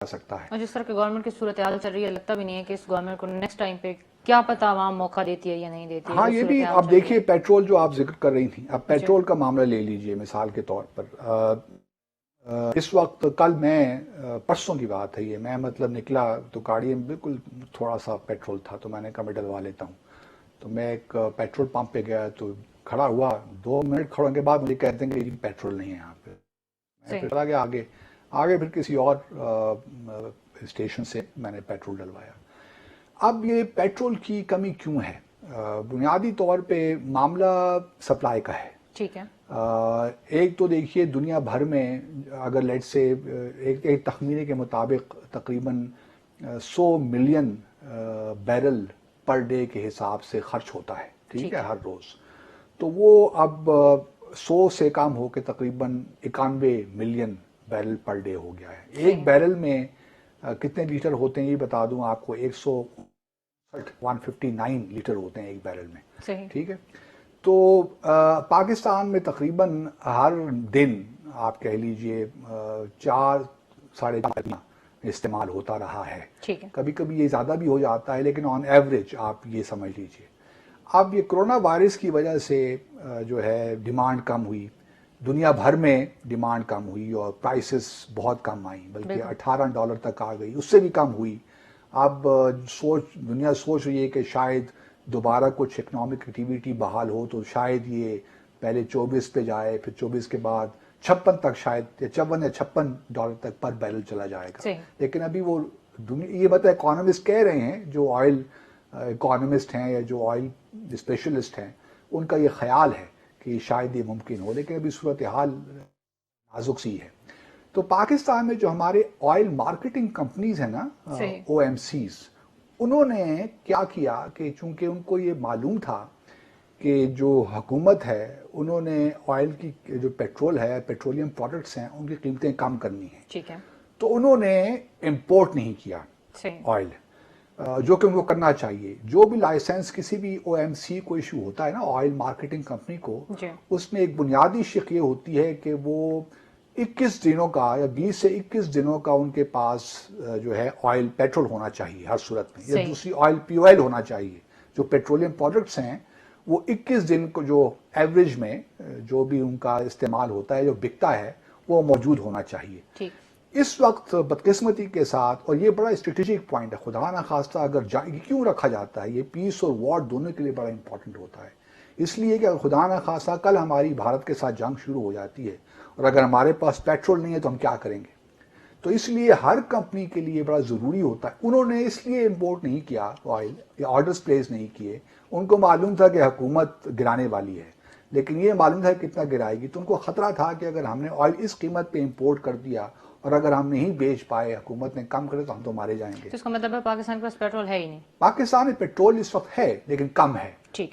سکتا ہے. اور جس طرح کہ گورنمنٹ کی صورتحال چل رہی ہے، لگتا بھی نہیں ہے کہ اس گورنمنٹ کو نیکسٹ ٹائم پہ کیا پتا عوام موقع دیتی ہے یا نہیں دیتی ہے. ہاں یہ بھی اب دیکھیے پیٹرول جو آپ ذکر کر رہی تھیں، اب پیٹرول کا معاملہ لے لیجئے مثال کے طور پر. اس وقت کل میں پرسوں کی بات ہے یہ، میں مطلب نکلا تو گاڑی میں بالکل تھوڑا سا پیٹرول تھا تو میں نے کہا میں ڈلوا لیتا ہوں. تو میں ایک پیٹرول پمپ پہ گیا تو کھڑا ہوا، 2 منٹ کھڑے ہونے کے بعد مجھے کہتے ہیں کہ پیٹرول نہیں ہے یہاں پہ. میں پھر چلا گیا آگے پھر کسی اور اسٹیشن سے میں نے پیٹرول ڈلوایا. اب یہ پیٹرول کی کمی کیوں ہے؟ بنیادی طور پہ معاملہ سپلائی کا ہے. ٹھیک ہے. ایک تو دیکھیے دنیا بھر میں اگر لیٹ سے ایک تخمینے کے مطابق تقریباً 100 ملین بیرل پر ڈے کے حساب سے خرچ ہوتا ہے، ٹھیک ہے، ہر روز. تو وہ اب 100 سے کم ہو کے تقریباً 91 ملین بیرل پر ڈے ہو گیا ہے. ایک بیرل میں کتنے لیٹر ہوتے ہیں یہ بتا دوں آپ کو، 159 لیٹر ہوتے ہیں ایک بیرل میں، ٹھیک ہے. تو پاکستان میں تقریباً ہر دن آپ کہہ لیجئے 4-4.5 استعمال ہوتا رہا ہے. کبھی کبھی یہ زیادہ بھی ہو جاتا ہے لیکن آن ایوریج آپ یہ سمجھ لیجئے. اب یہ کرونا وائرس کی وجہ سے جو ہے ڈیمانڈ کم ہوئی، دنیا بھر میں ڈیمانڈ کم ہوئی اور پرائسز بہت کم آئیں، بلکہ $18 تک آ گئی، اس سے بھی کم ہوئی. اب دنیا سوچ رہی ہے کہ شاید دوبارہ کچھ اکنامک ایکٹیویٹی بحال ہو تو شاید یہ پہلے 24 پہ جائے، پھر 24 کے بعد 56 تک، شاید $54 یا $56 تک پر بیرل چلا جائے گا. لیکن ابھی وہ یہ بتا اکانومسٹ کہہ رہے ہیں، جو آئل اکانومسٹ ہیں یا جو آئل اسپیشلسٹ ہیں، ان کا یہ خیال ہے کہ شاید یہ ممکن ہو، لیکن ابھی صورتحال نازک سی ہے. تو پاکستان میں جو ہمارے آئل مارکیٹنگ کمپنیز ہیں نا، OMCs، انہوں نے کیا کیا کہ چونکہ ان کو یہ معلوم تھا کہ جو حکومت ہے انہوں نے آئل کی جو پیٹرول ہے، پیٹرولیم پروڈکٹس ہیں، ان کی قیمتیں کم کرنی ہیں. ٹھیک ہے. تو انہوں نے امپورٹ نہیں کیا آئل، جو کہ ان کو کرنا چاہیے. جو بھی لائسنس کسی بھی OMC کو ایشو ہوتا ہے نا، آئل مارکیٹنگ کمپنی کو، اس میں ایک بنیادی شق یہ ہوتی ہے کہ وہ 21 دنوں کا یا 20 سے 21 دنوں کا ان کے پاس جو ہے آئل پیٹرول ہونا چاہیے ہر صورت میں، یا دوسری آئل POL ہونا چاہیے. جو پیٹرولیم پروڈکٹس ہیں وہ 21 دن کو جو ایوریج میں جو بھی ان کا استعمال ہوتا ہے، جو بکتا ہے، وہ موجود ہونا چاہیے. اس وقت بدقسمتی کے ساتھ، اور یہ بڑا اسٹریٹجک پوائنٹ ہے، خدا نہ خواستہ اگر کیوں رکھا جاتا ہے، یہ پیس اور وار دونوں کے لیے بڑا امپورٹنٹ ہوتا ہے. اس لیے کہ اگر خدا نہ خواستہ کل ہماری بھارت کے ساتھ جنگ شروع ہو جاتی ہے اور اگر ہمارے پاس پیٹرول نہیں ہے تو ہم کیا کریں گے؟ تو اس لیے ہر کمپنی کے لیے بڑا ضروری ہوتا ہے. انہوں نے اس لیے امپورٹ نہیں کیا آئل یا آرڈرز پلیس نہیں کیے، ان کو معلوم تھا کہ حکومت گرانے والی ہے، لیکن یہ معلوم تھا کتنا گرائے گی. تو ان کو خطرہ تھا کہ اگر ہم نے آئل اس قیمت پہ امپورٹ کر دیا اور اگر ہم نہیں بیچ پائے، حکومت نے کم کرے، تو ہم تو مارے جائیں گے. اس کا مطلب ہے پاکستان کے پاس پیٹرول ہے ہی نہیں. پاکستان میں پیٹرول اس وقت ہے لیکن کم ہے.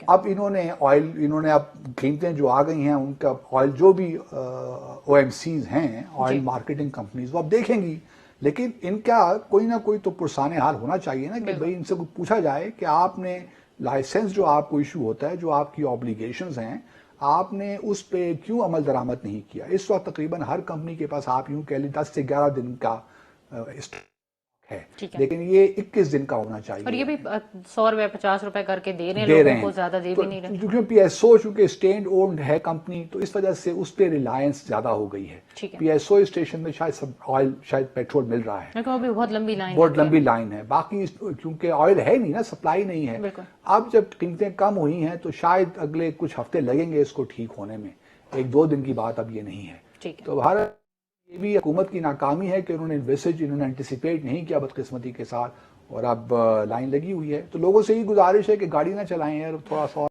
اب انہوں نے اب قیمتیں جو آ گئی ہیں، ان کا آئل جو بھی OMCs ہیں، آئل مارکیٹنگ کمپنیز، وہ اب دیکھیں گی. لیکن ان کا کوئی نہ کوئی تو پرسان حال ہونا چاہیے نا، کہ بھئی ان سے پوچھا جائے کہ آپ نے لائسنس جو آپ کو ایشو ہوتا ہے، جو آپ کی آبلیگیشنز ہیں، آپ نے اس پہ کیوں عمل درآمد نہیں کیا؟ اس وقت تقریباً ہر کمپنی کے پاس آپ یوں کہہ لیں 10 سے 11 دن کا ہے، لیکن یہ 21 دن کا ہونا چاہیے. اور یہ بھی 100 روپے 50 روپے کر کے دے رہے ہیں لوگوں کو، زیادہ دے بھی نہیں رہے. کیونکہ PSO چونکہ اسٹینڈ اونڈ ہے کمپنی، تو اس وجہ سے اس پہ ریلائنس زیادہ ہو گئی ہے. PSO اسٹیشن میں شاید سب آئل، شاید پیٹرول مل رہا ہے، لیکن وہ بھی بہت لمبی لائن ہے. باقی کیونکہ آئل ہے نہیں نا، سپلائی نہیں ہے. اب جب قیمتیں کم ہوئی ہیں تو شاید اگلے کچھ ہفتے لگیں گے اس کو ٹھیک ہونے میں، 1-2 دن کی بات اب یہ نہیں ہے. تو بھارت یہ بھی حکومت کی ناکامی ہے کہ انہوں نے انٹیسپیٹ نہیں کیا بدقسمتی کے ساتھ، اور اب لائن لگی ہوئی ہے. تو لوگوں سے یہ گزارش ہے کہ گاڑی نہ چلائیں یار، تھوڑا سا